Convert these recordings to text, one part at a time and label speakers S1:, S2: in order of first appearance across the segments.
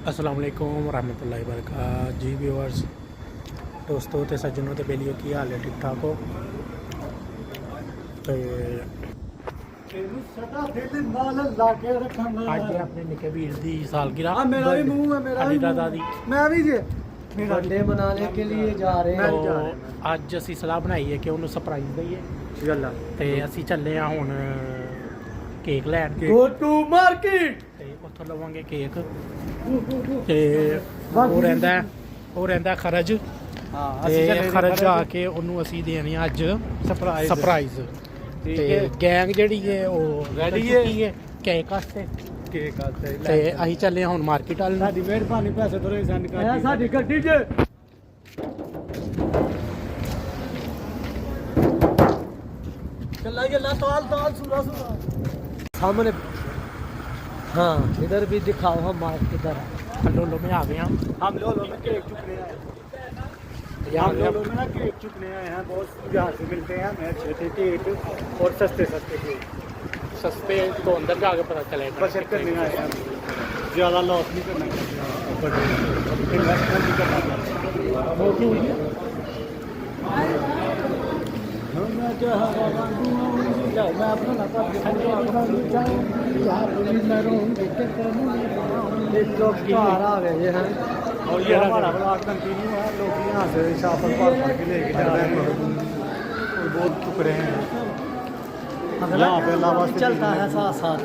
S1: अस्सलाम वालेकुम रहमतुल्लाहि व बरकातहू जी व्यूअर्स दोस्तों ते सज्जनों ते बेलियो की हाल है ठीक ठाक हो तो आज अपने निके वीर दी सालगिरह
S2: मेरा भी मुंह है मेरा
S1: अली
S2: भी
S1: दादा दी
S2: मैं भी जे बर्थडे मनाने के लिए जा रहे हैं
S1: तो ਅੱਜ ਅਸੀਂ ਸਲਾਹ ਬਣਾਈ ਹੈ ਕਿ ਉਹਨੂੰ ਸਰਪ੍ਰਾਈਜ਼ ਦਈਏ
S2: ਗੱਲ
S1: ਤੇ ਅਸੀਂ ਚੱਲੇ ਆ ਹੁਣ ਕੇਕ ਲੈਣ
S2: गो टू मार्केट
S1: ਤੇ ਉੱਥੋਂ ਲਵਾਂਗੇ ਕੇਕ ਤੇ ਉਹ ਰਹਿੰਦਾ ਖਰਜ ਤੇ ਖਰਜ ਆ ਕੇ ਉਹਨੂੰ ਅਸੀਂ ਦੇਣੀ ਅੱਜ ਸਰਪ੍ਰਾਈਜ਼ ਤੇ ਗੈਂਗ ਜਿਹੜੀ ਹੈ ਉਹ
S2: Ready
S1: ਹੈ ਕੇਕ ਵਾਸਤੇ
S2: केक आते
S1: ਤੇ ਅਸੀਂ ਚੱਲੇ ਹੁਣ ਮਾਰਕੀਟ ਵੱਲ ਨੂੰ।
S2: साडी मेहरबानी पैसे थोड़े सेंड कर दी साडी गड्डी जे चला चला ताल ताल सुना सुना सामने हाँ इधर भी दिखाओ हम मार्केट इधर
S1: लोलो में आ गए
S2: हम लोलो में केक चुकने आए हम लोलो में ना केक चुकने आए हैं बहुत यहाँ से मिलते हैं हमें अच्छे केक और सस्ते सस्ते केक
S1: सस्ते तो अंदर जाके पता चलेगा
S2: बचत करने आए हैं ज़्यादा लॉस नहीं करना इन्वेस्टमेंट नहीं करना और ये हमारा ब्लॉग कंटिन्यू है लोग यहाँ से शाफल पार के लेके जा रहे हैं और बहुत चुक रहे हैं यहाँ पे अलावा चलता है साथ साथ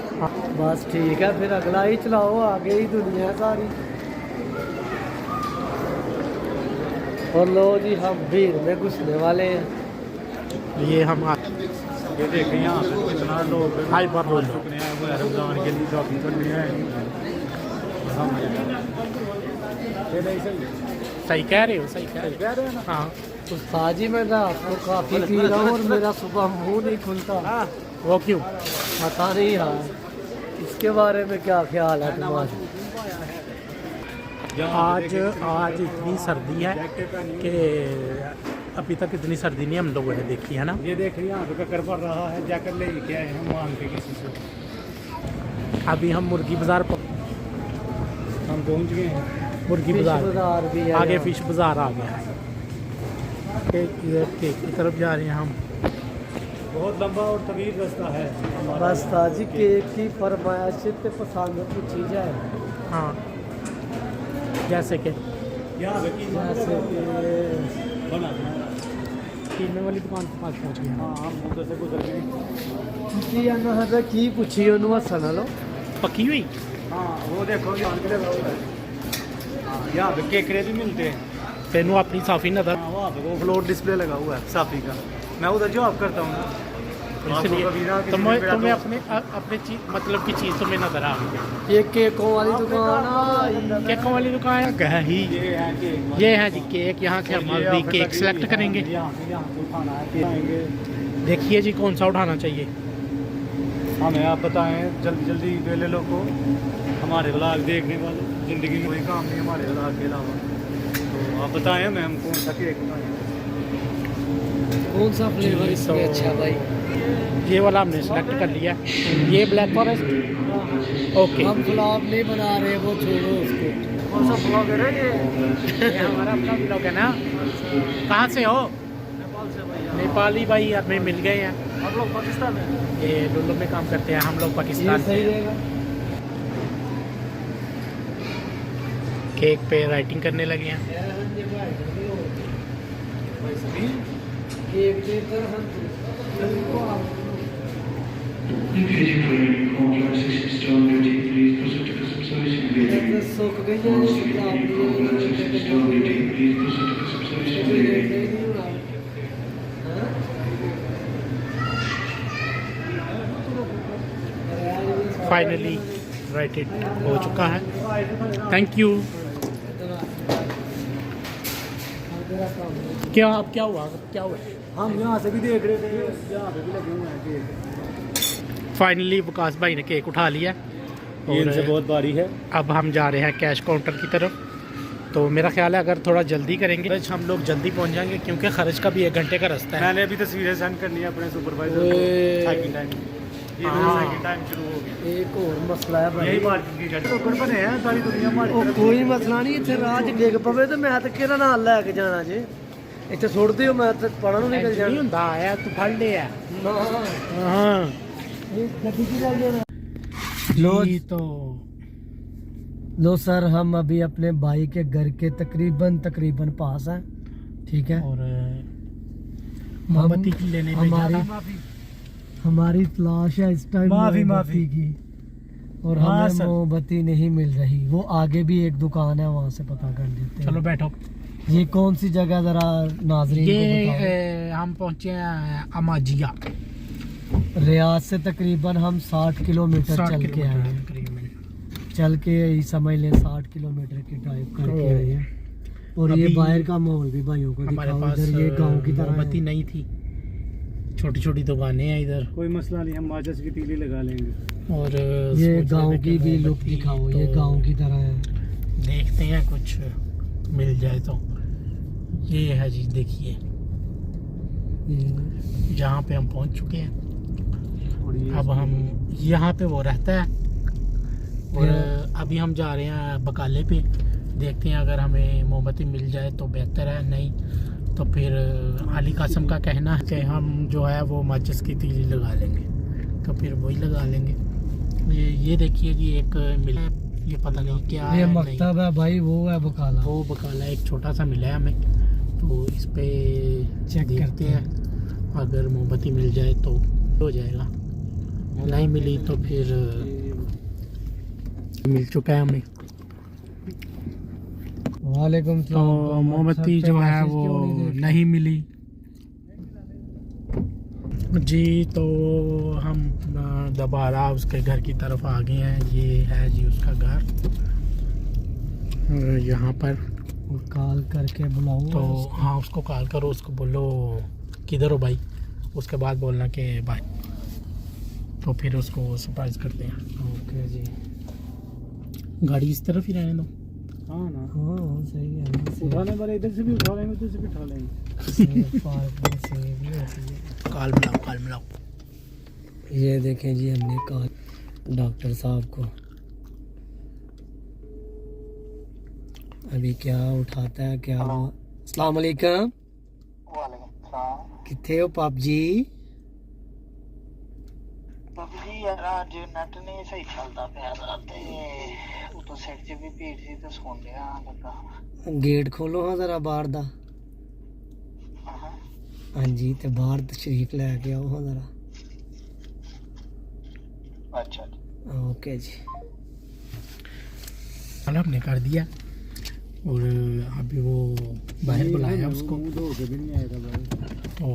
S2: बस ठीक है फिर अगला ही चलाओ आगे ही दुनिया सारी और लो जी हम भीड़ में घुसने वाले हैं
S1: ये हम
S2: ये देखें यहाँ पे कितना लोग
S1: हाई पर रोल
S2: चुकने आए हुए हैं रमजान के लिए शॉपिंग करने आए हैं ये नहीं सही
S1: सही कह रहे हो सही कह
S2: कह रहे हैं ना
S1: हाँ
S2: साजी मैं रात को काफी पी रहा हूँ और मेरा सुबह मुंह नहीं खुलता
S1: वो क्यों
S2: पता नहीं यार इसके बारे में क्या ख्याल है तुम्हारा
S1: आज इतनी सर्दी है कि अभी तक इतनी सर्दी नहीं हम लोगों ने देखी है ना।
S2: ये देख रही यहाँ पे ककर पड़ रहा है जाकर ले के आए हम मांग के किसी से
S1: अभी हम मुर्गी बाजार
S2: हम पहुँच गए हैं
S1: मुर्गी
S2: फिश
S1: बाजार
S2: बाजार भी है
S1: आगे
S2: यहाँ।
S1: फिश बाजार आ गया है केक की तरफ जा रहे हैं हम।
S2: बहुत लंबा और तवील रास्ता है बस ताजी केक की फरमाइश पे पसंद पूछी जाए
S1: हाँ जैसे कि
S2: यहाँ पे जैसे कि बना
S1: कीमे वाली दुकान के पास पहुँच गए हैं।
S2: हाँ हम उधर से गुजर गए की पूछी उन्होंने हसन लो
S1: पकी हुई
S2: हाँ वो देखो यहाँ के लगा हुआ है हाँ यहाँ पे केकरे भी मिलते हैं
S1: तेनू अपनी साफी नजर
S2: हाँ वहाँ पे वो फ्लोर डिस्प्ले लगा हुआ है साफी का मैं उधर जॉब करता हूँ ना
S1: इसलिए तुम्हें अपने चीज मतलब की चीज़ तुम्हें नजर आ गई।
S2: ये केकों वाली दुकान
S1: केकों वाली दुकान है ही ये है जी केक यहाँ के हम अभी केक सेलेक्ट करेंगे। देखिए जी कौन सा उठाना चाहिए
S2: हमें आप बताएं जल्दी जल्दी वेले लोग को हमारे व्लॉग देखने वाले ज़िंदगी में कोई काम नहीं हमारे व्लॉग के अलावा तो आप बताएं हमें हम कौन सा केक बनाएं कौन सा फ्लेवर इसमें अच्छा भाई
S1: ये वाला हमने सेलेक्ट कर लिया ये ब्लैक फॉरेस्ट ओके
S2: हम व्लॉग नहीं बना रहे वो छोड़ो उसको कौन सा ब्लॉगर है ये
S1: हमारा अपना ब्लॉग है ना। कहाँ से हो
S2: नेपाल से भैया
S1: नेपाली भाई हमें मिल गए हैं
S2: आप लोग पाकिस्तान में
S1: ये लुल्लू में काम करते हैं हम लोग पाकिस्तान
S2: सही
S1: से।
S2: रहेगा
S1: केक पे राइटिंग करने लगे हैं।
S2: केक देकर हम
S1: फाइनली राइटेड हो चुका है। Thank you. क्या अब क्या हुआ
S2: हम यहाँ से भी देख रहे थे यहाँ पे भी लगे हुए हैं केक
S1: फाइनली विकास भाई ने केक उठा लिया
S2: ये इनसे बहुत भारी है
S1: अब हम जा रहे हैं कैश काउंटर की तरफ। तो मेरा ख्याल है अगर थोड़ा जल्दी करेंगे हम लोग जल्दी पहुंच जाएंगे क्योंकि खर्च का भी 1 घंटे का रास्ता है।
S2: मैंने अभी तस्वीरें सेंड करनी है अपने सुपरवाइजर को। ये
S1: हाँ।
S2: सेकंड टाइम शुरू हो गया।
S3: एक और मसला है
S2: यही
S3: भाई
S2: पार्किंग की जगह टोकन बने हैं सारी दुनिया हमारी
S3: ਉਹ
S2: तरफ।
S3: ਕੋਈ ਮਸਲਾ ਨਹੀਂ ਇੱਥੇ ਰਾਹ 'ਚ ਡਿੱਗ ਪਵੇ ਤੇ ਮੈਂ ਤਾਂ ਕਿਹੜਾ ਨਾਲ ਲੈ ਕੇ ਜਾਣਾ ਜੇ ਇੱਥੇ ਸੁੱਟ ਦਿਓ ਮੈਂ ਤਾਂ ਪੜਨ ਨੂੰ ਨਿਕਲ
S1: ਨਹੀਂ
S3: ਜਾਣਾ
S1: ਹੁੰਦਾ ਆਇਆ ਤੂੰ ਫੜ ਲਿਆ
S3: ਨਾ
S1: ਹਾਂ
S3: ਇਹ ਗੱਡੀ ਕੀ ਲੈ ਜਾਣਾ
S1: जी तो
S3: लो सर हम अभी अपने भाई के घर के तकरीबन पास हैं ठीक है
S1: और मोमबत्ती की लेने में
S3: हमारी
S2: माफी
S3: हमारी तलाश है इस टाइम
S2: माफी,
S3: मोमबत्ती की और
S2: हाँ,
S3: हमें
S2: सर।
S3: मोमबत्ती नहीं मिल रही वो आगे भी एक दुकान है वहाँ से पता कर लेते हैं
S1: चलो बैठो
S3: ये कौन सी जगह जरा नाजरीन
S1: ये
S3: को बताओ
S1: हम पहुंचे हैं अमाजिया
S3: रियाज से तकरीबन हम 60 किलोमीटर
S1: 60
S3: चल के आए
S1: किलोमीटर
S3: हैं
S1: तकरीबन।
S3: चल के ही समझ ले 60 किलोमीटर की ड्राइव करके आए हैं और ये
S1: अभी
S3: बाहर का माहौल भी भाइयों को
S1: हमारे
S3: दिखाओ
S1: पास
S3: इधर ये गांव की तरह
S1: मोमबत्ती
S3: है।
S1: नहीं थी छोटी छोटी दुकानें हैं इधर
S2: कोई मसला नहीं, हम माचिस की तीली लगा लेंगे।
S1: और
S3: ये
S1: सोच रहे
S3: गांव
S1: थे
S3: की
S1: कि
S3: भी लुक
S1: मोमबत्ती
S3: दिखाओ ये
S1: तो
S3: गांव की तरह है
S1: देखते हैं कुछ मिल जाए तो। ये है जी देखिए
S3: ये
S1: जहाँ पे हम पहुँच चुके हैं।
S2: और ये
S1: अब हम यहाँ पे वो रहता है और
S3: ये-
S1: अभी हम जा रहे हैं बकाले पे। देखते हैं अगर हमें मोमबत्ती मिल जाए तो बेहतर है, नहीं तो फिर अली कासम का कहना है कि हम जो है वो माचिस की तीली लगा लेंगे, तो फिर वही लगा लेंगे। ये देखिए जी एक मिला है, ये पता नहीं क्या
S3: ये
S1: है, नहीं।
S3: मकतब है भाई वो है बकाला
S1: वो बकाला एक छोटा सा मिला है हमें, तो इस पे
S3: चेक
S1: देखते
S3: करते
S1: हैं अगर मोमबत्ती मिल जाए तो हो जाएगा, नहीं मिली तो फिर मिल चुका है हमें।
S3: वालेकुम
S1: तो मोमबत्ती जो है वो नहीं मिली जी, तो हम दोबारा उसके घर की तरफ आ गए हैं। ये है जी उसका घर, और यहाँ पर
S3: कॉल करके बुलाओ
S1: तो हाँ उसको कॉल करो, उसको बोलो किधर हो भाई, उसके बाद बोलना कि भाई, तो फिर उसको सरप्राइज करते हैं।
S3: ओके जी
S1: गाड़ी इस तरफ ही रहने दो।
S2: हाँ ना,
S3: हाँ सही है
S2: उठाने वाले इधर से भी उठा लेंगे, उधर से भी उठा लेंगे।
S1: कॉल मिलाओ, कॉल मिलाओ।
S3: ये देखें जी हमने कहा डॉक्टर साहब को, अभी क्या उठाता है क्या वो। अस्सलाम वालेकुम। किथे हो पाप जी?
S4: ਜੀ ਯਾਰ ਅੱਜ ਨੈਟ ਨਹੀਂ ਸਹੀ ਚੱਲਦਾ ਪਿਆ ਤੇ ਉਤੋਂ ਸਿਰ 'ਚ ਵੀ ਭੀੜ ਸੀ ਤੇ ਸੌਂ ਲਿਆ ਲੱਗਾ।
S3: गेट खोलो हाँ जरा बाहर दा। हाँ जी ते बाहर तशरीफ लैके आओ हाँ जरा।
S4: अच्छा
S3: ओके जी
S1: कल हमने कर दिया और अभी वो बाहर बुलाया उसको,
S2: मुंह धो के भी नहीं आएगा भाई।
S1: तो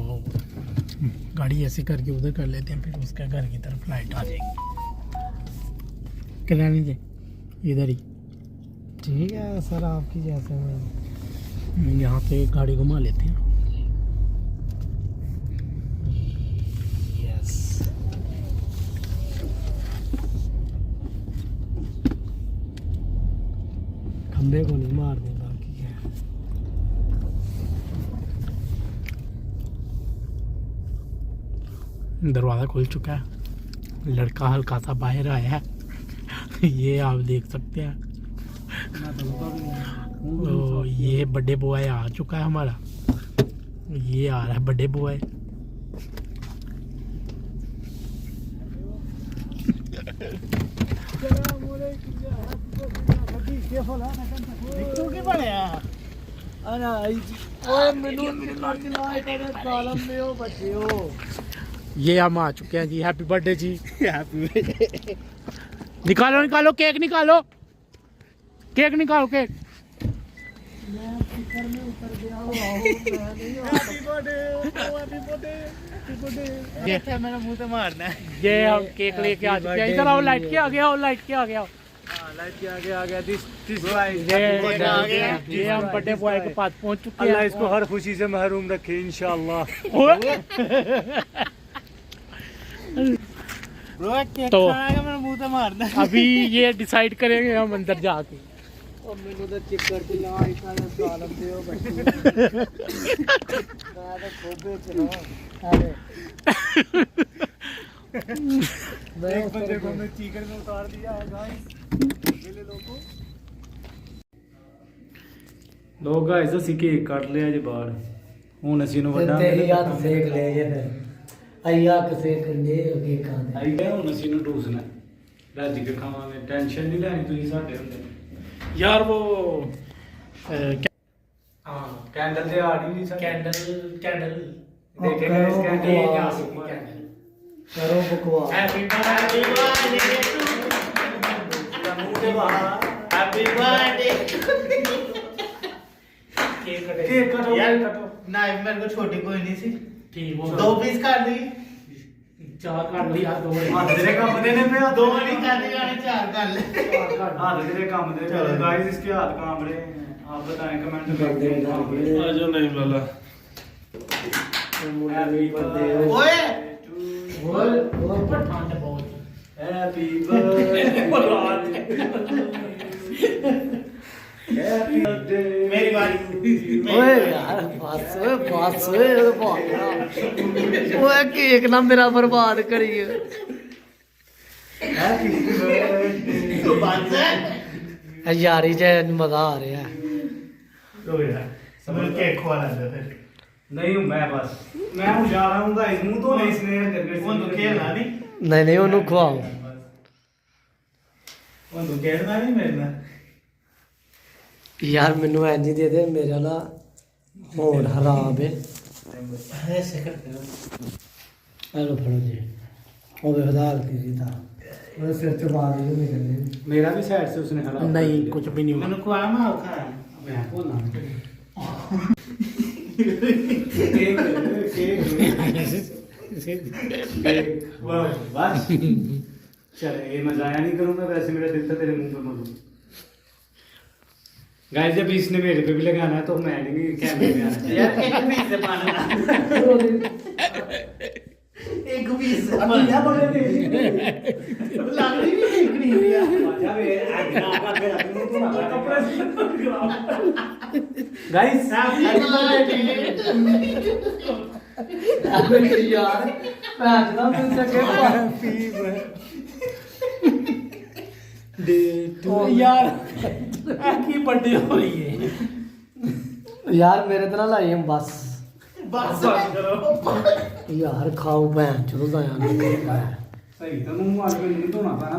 S1: गाड़ी ऐसे करके उधर कर लेते हैं, फिर उसके घर की तरफ लाइट आ जाएगी। कराने दे इधर ही,
S3: ठीक है सर आपकी जैसे मैं
S1: यहाँ पे गाड़ी घुमा लेते हैं।
S3: यस खंबे को नहीं मारने बाकी क्या है।
S1: दरवाज़ा खुल चुका है, लड़का हल्का सा बाहर आया है। ये आप देख सकते हैं। तो ये बर्थडे बॉय आ चुका है हमारा, ये आ रहा है बर्थडे बॉय। ये हम आ चुके हैं जी, हैप्पी बर्थडे जी। निकालो निकालो केक, निकालो केक, निकालो केक। ये
S2: मेरा मुंह से मारना है।
S1: ये हम केक लेके आ चुके हैं। इधर आओ, लाइट के आगे आओ, लाइट के आगे आओ।
S2: लाइट के आगे आ गया। दिस
S1: ये हम बर्थडे बॉय के पास पहुंच चुके
S2: अल्लाह
S1: हैं।
S2: इसको हर खुशी से महरूम रखे इंशाल्लाह।
S1: तो
S2: मेरा मुंह से मारना है।
S1: अभी ये डिसाइड करेंगे हम अंदर जाके।
S3: ਮੈਨੂੰ ਤਾਂ ਚਿੱਕਰ ਦੀ ਲਾ ਇਤਾਂ ਦਾ ਸਾਲਮ ਦਿਓ ਬੱਚੀ ਮੈਂ ਤਾਂ ਖੋਬੇ ਚ ਨਾ
S2: एक बंदे को हमने चिकन में उतार दिया है गाइस। ले लोगों ਲੋਕ ਗਾਇਸ ਅਸੀਂ ਕੇਕ ਕੱਟ ਲਿਆ ਜੇ ਬਾਹਰ ਹੁਣ ਅਸੀਂ ਨੂੰ ਵੱਡਾ
S3: ਤੇਰੀ ਹੱਥ ਸੇਕ ਲੈ ਜੇ ਫਿਰ ਆਈ ਹੱਥ ਸੇਕ ਦੇ ਕੇਕਾਂ ਦੇ
S2: ਆਈ ਗਿਆ ਹੁਣ ਅਸੀਂ ਨੂੰ ਟੂਸਣਾ ਰੱਜ ਕੇ ਖਾਵਾਂਗੇ ਟੈਨਸ਼ਨ ਨਹੀਂ ਲੈਣੀ ਤੁਸੀਂ ਸਾਡੇ ਹੁੰਦੇ
S1: यार वो
S2: ਹਾਂ ਕੈਂਡਲ ਤੇ ਆ ਰਹੀ ਸੀ
S1: कैंडल
S2: देखे
S3: करो
S2: इस कैंडल
S3: बकवास।
S2: यहाँ से ऊपर।
S3: ਕਰੋ ਬਕਵਾਸ
S1: happy birthday happy birthday
S2: cake कटो
S4: यार
S2: कटो
S4: नाइफ मेरे को छोटी कोई नहीं सी
S1: ठीक वो
S4: 2 पीस कर दी
S1: चार काट लिया दो
S2: ਹੱਥ ਤੇਰੇ ਕੰਮ ਦੇ ਨੇ ਪਿਆ
S4: 2 नहीं करने वाले 4 कर ले
S2: हाथ तेरे काम दे
S4: चलो।
S2: गाइस इसके हाथ काम रहे हैं आप बताएं कमेंट करके
S3: आ
S2: जो नहीं लाला हैप्पी बर्थडे
S4: ओए
S3: ਹੋਰ
S1: पर ठंड बहुत
S2: हैप्पी बर्थडे हैप्पी बर्थडे
S4: मेरी बारी
S3: ਓਏ ਯਾਰ ਬਸ ਓਏ ਭਾਗਿਆ ਓਏ ਕੇਕ ਨਾ ਮੇਰਾ ਬਰਬਾਦ ਕਰੀਏ
S2: हैप्पी बर्थडे
S4: तू बात है
S3: ਯਾਰੀ ਚ ਮਜ਼ਾ ਆ ਰਿਹਾ
S4: तो यार सब केक खवा दे फिर
S2: नहीं हूं मैं बस मैं हूं जा रहा हूं गाइस मुंह तो नहीं स्नेह करके
S4: वो तो खेलना नहीं
S3: ਨਹੀਂ ਨਹੀਂ ਉਹਨੂੰ ਖਵਾਓ
S4: वो तो खेलना नहीं मेरे में
S3: ਯਾਰ ਮੈਨੂੰ ਇੰਜ ਹੀ ਦੇ ਦੇ ਮੇਰੇ ਵਾਲਾ ਹੋਣ ਹਰਾਮ ਹੈ
S4: ऐसे करते हो
S3: ਐਲੋ ਫੜੋ ਜੀ ਉਹ ਵੇ ਹਦਾਰ ਦੀ ਸੀ ਤਾਂ ਉਹਦੇ ਸਿਰ ਚ ਬਾਲ ਹੀ ਨਹੀਂ ਨਿਕਲਦੇ
S2: मेरा भी साइड से उसने हरा
S1: नहीं कुछ भी नहीं हुआ
S4: मैंने खुआ मैं खाया
S2: मैं को ना बस चल ये मैं जाया नहीं करूंगा वैसे मेरा दिल था तेरे मुंह पे मलूं गाइस जब इसने मेरे पे भी लगाना है तो मैं नहीं कैमरे में आना
S4: यार एक पीस से पाना एक पीस से
S2: अब क्या बोले थे
S4: लग रही भी ठीक नहीं हुई यार
S2: अच्छा वे आगे आगे मेरा मुंह तो ना कपड़े गाइस
S3: ਯਾਰ ਭੈਣ ਦਾ ਮੈਨੂੰ ਚੱਕੇ
S1: तो यार की बर्थडे हो रही है
S3: ਯਾਰ ਮੇਰੇ ਤੇ ਨਾ ਲਾਈ ਬਸ
S4: बस करो
S3: ਯਾਰ ਖਾਓ ਭੈਣ ਚੋਦ ਦਾ ਯਾਰ
S2: सही तो मुंह आज में नहीं धोना पाना